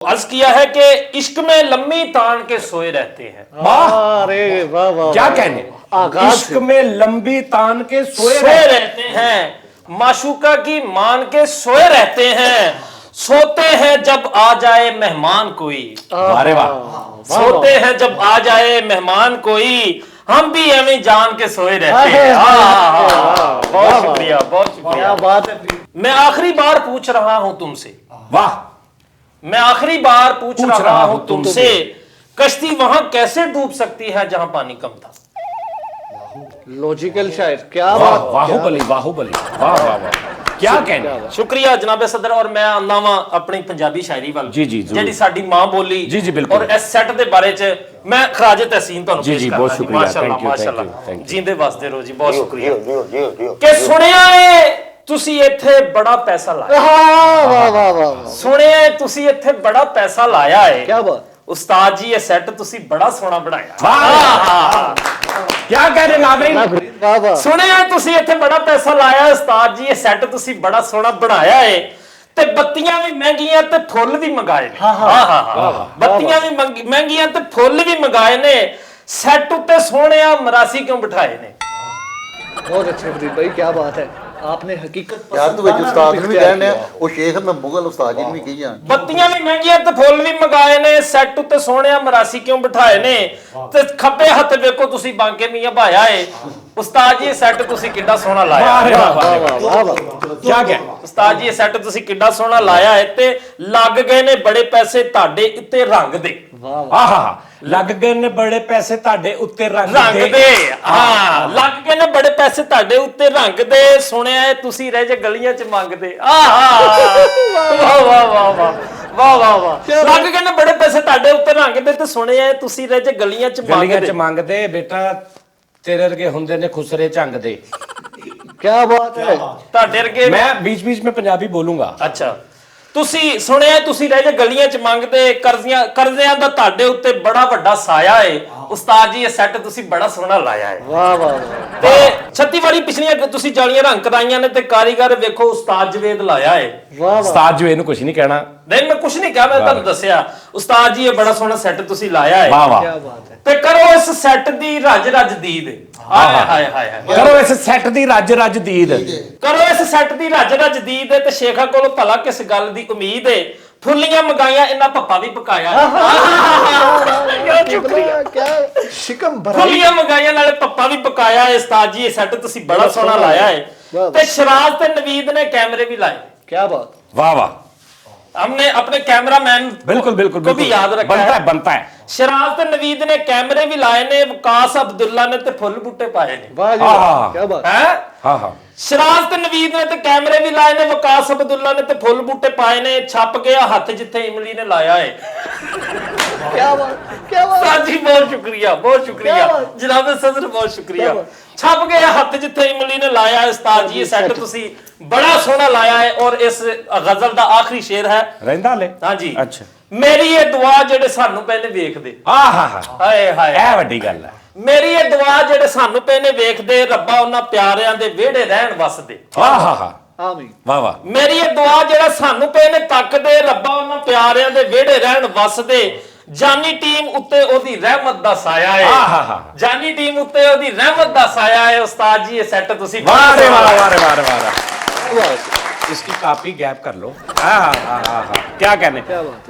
अर्ज किया है कि इश्क में लम्बी तान के सोए रहते हैं। अरे वाह वाह, क्या कहने, इश्क में लंबी तान के सोए रहते हैं, माशूका की मान के सोए रहते हैं, सोते हैं जब आ जाए मेहमान कोई। अरे वाह, सोते हैं जब आ जाए मेहमान कोई, हम भी हमें जान के सोए रहते हैं। बहुत शुक्रिया, बहुत शुक्रिया। बात है। मैं आखिरी बार पूछ रहा हूं तुमसे, वाह, मैं आखिरी बार पूछ रहा हूं तुमसे, कश्ती वहां कैसे डूब सकती है जहां पानी कम था? लॉजिकल शायर, क्या वाह, बात, बाहुबली बाहुबली, वाह वाह वाह, क्या कहने। शुक्रिया जनाब सदर। और मैं आना वा अपनी पंजाबी शायरी वाल, जी जी, ਜਿਹੜੀ ਸਾਡੀ ਮਾਂ ਬੋਲੀ, जी जी बिल्कुल, और इस सेट ਦੇ ਬਾਰੇ ਚ मैं खराज तहसीन ਤੁਹਾਨੂੰ जी पेश जी, करना बहुत जी। शुक्रिया, माशाअल्लाह, थैंक यू, माशाअल्लाह। Thank you. जींदे वास्ते रहो जी, बहुत शुक्रिया। कि सुनिया है ਤੁਸੀਂ ਇੱਥੇ ਬੜਾ ਪੈਸਾ ਲਾਇਆ। वाह वाह वाह, ਸੁਣਿਆ ਹੈ ਤੁਸੀਂ ਇੱਥੇ ਬੜਾ ਪੈਸਾ ਲਾਇਆ ਹੈ। क्या बात। ਉਸਤਾਦ ਜੀ ਇਹ ਸੈੱਟ ਤੁਸੀਂ ਬੜਾ ਸੋਹਣਾ ਬਣਾਇਆ। वाह, क्या कह रहे नाज़रीन। वाह वाह, ਸੁਣਿਆ ਤੁਸੀਂ ਇੱਥੇ ਬੜਾ ਪੈਸਾ ਲਾਇਆ ਉਸਤਾਦ ਜੀ, ਇਹ ਸੈੱਟ ਤੁਸੀਂ ਬੜਾ ਸੋਹਣਾ ਬਣਾਇਆ ਹੈ, ਤੇ ਬੱਤੀਆਂ ਵੀ ਮਹਿੰਗੀਆਂ ਤੇ ਫੁੱਲ ਵੀ ਮੰਗਾਏ ਨੇ। ਹਾਂ, ਬੱਤੀਆਂ ਵੀ ਮਹਿੰਗੀਆਂ ਤੇ ਫੁੱਲ ਵੀ ਮੰਗਾਏ ਨੇ, ਸੈੱਟ ਉੱਤੇ ਸੋਹਣਿਆ ਮਰਾਸੀ ਕਿਉਂ ਬਿਠਾਏ ਨੇ? बहुत अच्छे फरीद भाई, क्या बात है, आपने हकीकत यार तू विच उस्ताद ਨੂੰ ਵੀ ਕਹਿਣ ਡਿਆ, ਉਹ ਸ਼ੇਖ ਮੈਂ ਮੁਗਲ ਉਸਤਾਦ ਜੀ ਨੂੰ ਵੀ ਕਹੀ ਜਾਂ ਬੱਤੀਆਂ ਵੀ ਮਹਿੰਗੀਆਂ ਤੇ ਫੁੱਲ ਵੀ ਮੰਗਾਏ ਨੇ, ਸੈੱਟ ਉੱਤੇ ਸੋਹਣਿਆ ਮਰਾਸੀ ਕਿਉਂ ਬਿਠਾਏ ਨੇ? ਤੇ ਖੱਬੇ ਹੱਥ ਵੇਖੋ ਤੁਸੀਂ ਬਾਂਕੇ ਮੀਆਂ ਭਾਇਆ ਏ, ਉਸਤਾਦ ਜੀ ਇਹ ਸੈੱਟ ਤੁਸੀਂ ਕਿੱਡਾ ਸੋਹਣਾ ਲਾਇਆ। वाह, वाह, वाह, वाह वाह वाह, क्या कह, ਉਸਤਾਦ ਜੀ ਇਹ ਸੈੱਟ ਤੁਸੀਂ ਕਿੱਡਾ ਸੋਹਣਾ ਲਾਇਆ ਹੈ, ਤੇ ਲੱਗ ਗਏ ਨੇ ਬੜੇ ਪੈਸੇ ਤੁਹਾਡੇ ਉੱਤੇ ਰੰਗ ਦੇ। आहा, लग गए ने बड़े पैसे ताडे उत्ते रंग ਰੰਗ दे। ਦੇ, ਹਾਂ ਲੱਗ ਗਏ ਨੇ ਬੜੇ ਪੈਸੇ ਤੁਹਾਡੇ ਉੱਤੇ ਰੰਗ ਦੇ, ਸੁਣਿਆ ਹੈ ਤੁਸੀਂ ਰਹਿ ਜੇ ਗਲੀਆਂ 'ਚ ਮੰਗਦੇ। ਆਹਾ, ਵਾਹ ਵਾਹ ਵਾਹ ਵਾਹ ਵਾਹ ਵਾਹ ਵਾਹ, ਲੱਗ ਗਏ ਨੇ ਬੜੇ ਪੈਸੇ ਤੁਹਾਡੇ ਉੱਤੇ ਰੰਗ ਦੇ, ਤੇ ਸੁਣਿਆ ਹੈ ਤੁਸੀਂ ਰਹਿ ਜੇ ਗਲੀਆਂ 'ਚ गलियां च ਮੰਗਦੇ। मंगदे बेटा, तेरे वर्गे हुंदे ने खुसरे झंग दे। क्या बात है। ਤੁਹਾਡੇ ਵਰਗੇ मैं बीच बीच में पंजाबी बोलूंगा। ਅੱਛਾ, ਤੁਸੀਂ ਸੁਣਿਆ ਤੁਸੀਂ ਰਹਿ ਜੇ ਗਲੀਆਂ 'ਚ ਮੰਗਦੇ, ਕਰਜ਼ਿਆਂ ਦਾ ਤੁਹਾਡੇ ਉੱਤੇ ਬੜਾ ਵੱਡਾ ਸਾਇਆ ਏ। ਉਸਤਾਦ ਜੀ ਇਹ ਸੈੱਟ ਤੁਸੀਂ ਬੜਾ ਸੋਹਣਾ ਲਾਇਆ ਹੈ। वाह वाह वाह, ਤੇ 36 ਵਾਰੀ ਪਿਛਲੀਆਂ ਤੁਸੀਂ ਜਾਲੀਆਂ ਰੰਗ ਕਰਾਈਆਂ ਨੇ, ਤੇ ਕਾਰੀਗਰ ਵੇਖੋ ਉਸਤਾਦ ਜਵੇਦ ਲਾਇਆ ਏ। वाह वाह, उस्ताद जो इन्हू कुछ नहीं कहना। ਨਹੀਂ ਮੈਂ ਕੁਝ ਨਹੀਂ ਕਿਹਾ, ਮੈਂ ਤੁਹਾਨੂੰ ਦੱਸਿਆ ਉਸਤਾਦ ਜੀ ਇਹ ਬੜਾ ਸੋਹਣਾ ਸੈੱਟ ਤੁਸੀਂ ਲਾਇਆ ਏ। वाह वाह, क्या बात है। ਤੇ ਕਰੋ ਇਸ ਸੈੱਟ ਦੀ ਰੱਜ ਰੱਜ ਦੀਦ। ਹਾਏ ਹਾਏ ਹਾਏ ਹਾਏ, करो इस सेट दी रज रज दीद। ਕਰੋ ਇਸ ਸੈੱਟ ਦੀ ਰੱਜ ਰੱਜ ਦੀਦ, ਤੇ ਸ਼ੇਖਾ ਕੋਲੋਂ ਭਲਾ ਕਿਸ ਗੱਲ ਦੀ ਉਮੀਦ ਏ? ਫੁੱਲੀਆਂ ਮੰਗਾਈਆਂ ਇਹਨਾਂ ਪੱਪਾ ਵੀ ਪਕਾਇਆ। क्या शिकम भरा, ਫੁੱਲੀਆਂ ਮੰਗਾਈਆਂ ਨਾਲੇ ਪੱਪਾ ਵੀ ਪਕਾਇਆ ਏ। ਉਸਤਾਦ ਜੀ ਇਹ ਸੈੱਟ ਤੁਸੀਂ ਬੜਾ ਸੋਹਣਾ ਲਾਇਆ ਏ, ਤੇ ਸ਼ਰਾਜ਼ ਤੇ ਨਵੀਦ ਨੇ ਕੈਮਰੇ ਵੀ ਲਾਏ। क्या बात। वाह वाह, हमने अपने कैमरामैन बिल्कुल बिल्कुल को भी बिल्कुल, याद रखा बनता है। है बनता है। शराज ते नवीद ने कैमरे भी लाए ने, वकास अब्दुल्ला ने ते फुल बूटे पाए ने। वाह जी वाह, आहा। क्या बात। हैं? हाँ हाँ, शराज ते नवीद ने ते कैमरे भी लाए ने, वकास अब्दुल्ला ने ते फुल बूटे पाए ने, छप गया हथ जिथे इमली ने लाया है। क्या बात, क्या बात। साजी बहुत शुक्रिया, बहुत शुक्रिया क्या बात। जनाब सदर, बहुत शुक्रिया। क्या बात। छप गया हथ जिथे इमली ने लाया है। उस्ताद जी ये सेट तुसी बड़ा सोहना लाया है, और इस गजल दा आखिरी शेर है। रहिंदा ले। हाँ जी, अच्छा, मेरी ये दुआ जेड़े सानू पहले वेखदे। हाँ हाँ हाँ, हाय हाय, ਇਹ ਵੱਡੀ ਗੱਲ ਹੈ। ਮੇਰੀ ਇਹ ਦੁਆ ਜਿਹੜੇ ਸਾਨੂੰ ਪਏ ਨੇ ਵੇਖਦੇ, ਰੱਬਾ ਉਹਨਾਂ ਪਿਆਰਿਆਂ ਦੇ ਵਿਹੜੇ ਰਹਿਣ ਵਸਦੇ। हाँ हाँ हाँ, आमीन। वाह वाह, ਮੇਰੀ ਇਹ ਦੁਆ ਜਿਹੜਾ ਸਾਨੂੰ ਪਏ ਨੇ ਤੱਕਦੇ, ਰੱਬਾ ਉਹਨਾਂ ਪਿਆਰਿਆਂ ਦੇ ਵਿਹੜੇ ਰਹਿਣ ਵਸਦੇ। ਜਾਨੀ ਟੀਮ ਉੱਤੇ ਉਹਦੀ ਰਹਿਮਤ ਦਾ ਸਾਇਆ ਹੈ। हाँ हाँ हाँ, ਜਾਨੀ ਟੀਮ ਉੱਤੇ ਉਹਦੀ ਰਹਿਮਤ ਦਾ ਸਾਇਆ ਹੈ। ਉਸਤਾਦ ਜੀ ਇਹ ਸੈੱਟ ਤੁਸੀਂ वाह रे वाह वाह रे वाह रे वाह रे। क्या बात, इसकी कॉपी गैप कर लो। हाँ हाँ हाँ हाँ, क्या कहने। क्या बात है।